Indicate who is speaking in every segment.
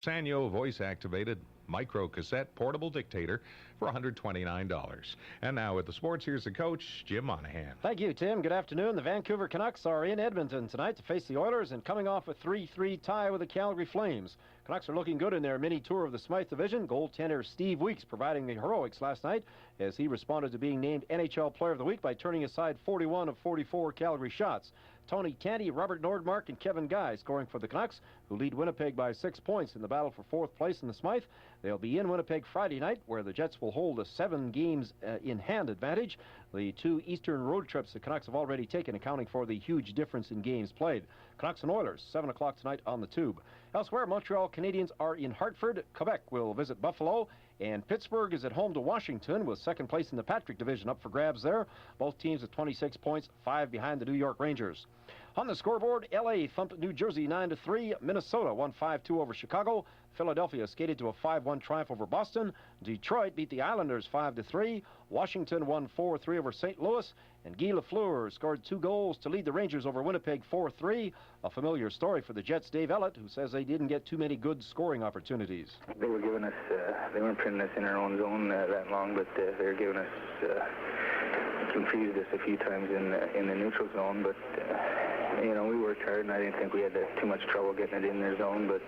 Speaker 1: Sanyo voice-activated micro-cassette portable dictator for $129. And now with the sports, here's the coach, Jim Monahan.
Speaker 2: Thank you, Tim. Good afternoon. The Vancouver Canucks are in Edmonton tonight to face the Oilers and coming off a 3-3 tie with the Calgary Flames. Canucks are looking good in their mini tour of the Smythe Division. Goaltender Steve Weeks providing the heroics last night as he responded to being named NHL Player of the Week by turning aside 41 of 44 Calgary shots. Tony Canty, Robert Nordmark, and Kevin Guy scoring for the Canucks, who lead Winnipeg by 6 points in the battle for fourth place in the Smythe. They'll be in Winnipeg Friday night, where the Jets will hold a 7-games-in-hand advantage. The two Eastern road trips the Canucks have already taken, accounting for the huge difference in games played. Canucks and Oilers, 7 o'clock tonight on the Tube. Elsewhere, Montreal Canadiens are in Hartford. Quebec will visit Buffalo. And Pittsburgh is at home to Washington with second place in the Patrick Division up for grabs there. Both teams with 26 points, 5 behind the New York Rangers. On the scoreboard, L.A. thumped New Jersey 9-3. Minnesota won 5-2 over Chicago. Philadelphia skated to a 5-1 triumph over Boston. Detroit beat the Islanders 5-3. Washington won 4-3 over St. Louis. And Guy Lafleur scored 2 goals to lead the Rangers over Winnipeg 4-3. A familiar story for the Jets' Dave Ellett, who says they didn't get too many good scoring opportunities.
Speaker 3: They were giving us, they weren't putting us in our own zone that long, but they were giving us, confused us a few times in the neutral zone, but we worked hard, and I didn't think we had too much trouble getting it in their zone, but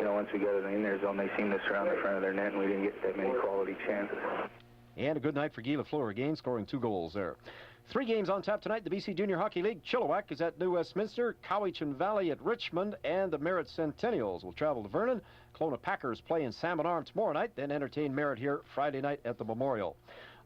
Speaker 3: once we got it in their zone, they seemed to surround the front of their net, and we didn't get that many quality chances.
Speaker 2: And a good night for Guy Lafleur again, scoring 2 goals there. 3 games on tap tonight. The BC Junior Hockey League. Chilliwack is at New Westminster. Cowichan Valley at Richmond. And the Merritt Centennials will travel to Vernon. Kelowna Packers play in Salmon Arm tomorrow night, then entertain Merritt here Friday night at the Memorial.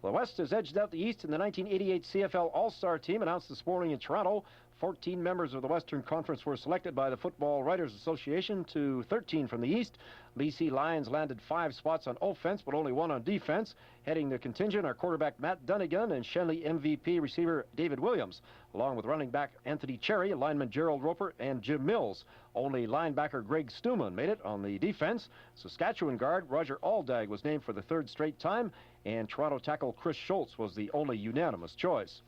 Speaker 2: The West has edged out the East in the 1988 CFL All-Star team announced this morning in Toronto. 14 members of the Western Conference were selected by the Football Writers Association to 13 from the East. BC Lions landed 5 spots on offense, but only 1 on defense. Heading the contingent are quarterback Matt Dunnigan and Shenley MVP receiver David Williams, along with running back Anthony Cherry, lineman Gerald Roper, and Jim Mills. Only linebacker Greg Stuman made it on the defense. Saskatchewan guard Roger Aldag was named for the 3rd straight time, and Toronto tackle Chris Schultz was the only unanimous choice.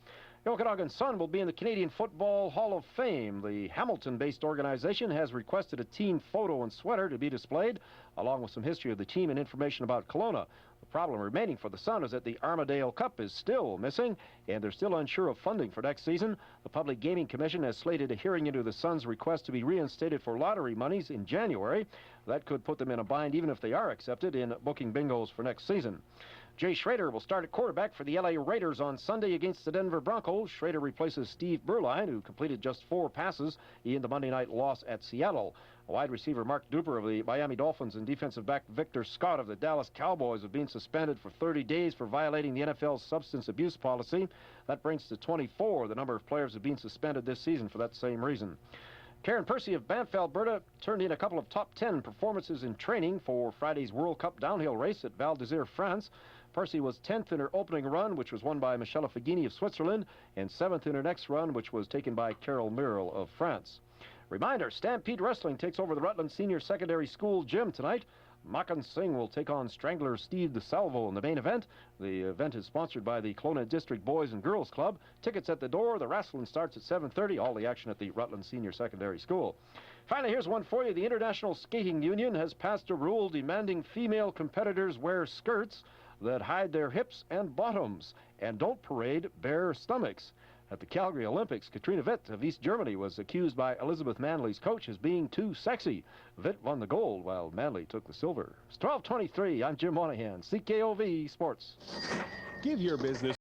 Speaker 2: The Okanagan Sun will be in the Canadian Football Hall of Fame. The Hamilton-based organization has requested a team photo and sweater to be displayed, along with some history of the team and information about Kelowna. The problem remaining for the Sun is that the Armadale Cup is still missing, and they're still unsure of funding for next season. The Public Gaming Commission has slated a hearing into the Sun's request to be reinstated for lottery monies in January. That could put them in a bind even if they are accepted in booking bingos for next season. Jay Schrader will start at quarterback for the LA Raiders on Sunday against the Denver Broncos. Schrader replaces Steve Berline, who completed just 4 passes in the Monday night loss at Seattle. Wide receiver Mark Duper of the Miami Dolphins and defensive back Victor Scott of the Dallas Cowboys have been suspended for 30 days for violating the NFL's substance abuse policy. That brings to 24 the number of players who have been suspended this season for that same reason. Karen Percy of Banff, Alberta, turned in a couple of top 10 performances in training for Friday's World Cup downhill race at Val d'Isère, France. Percy was 10th in her opening run, which was won by Michele Figini of Switzerland, and 7th in her next run, which was taken by Carol Merrill of France. Reminder, Stampede Wrestling takes over the Rutland Senior Secondary School gym tonight. Makan Singh will take on Strangler Steve DeSalvo in the main event. The event is sponsored by the Kelowna District Boys and Girls Club. Tickets at the door. The wrestling starts at 7:30. All the action at the Rutland Senior Secondary School. Finally, here's one for you. The International Skating Union has passed a rule demanding female competitors wear skirts that hide their hips and bottoms and don't parade bare stomachs. At the Calgary Olympics, Katrina Witt of East Germany was accused by Elizabeth Manley's coach as being too sexy. Witt won the gold while Manley took the silver. It's 12:23. I'm Jim Monahan, CKOV Sports.
Speaker 4: Give your business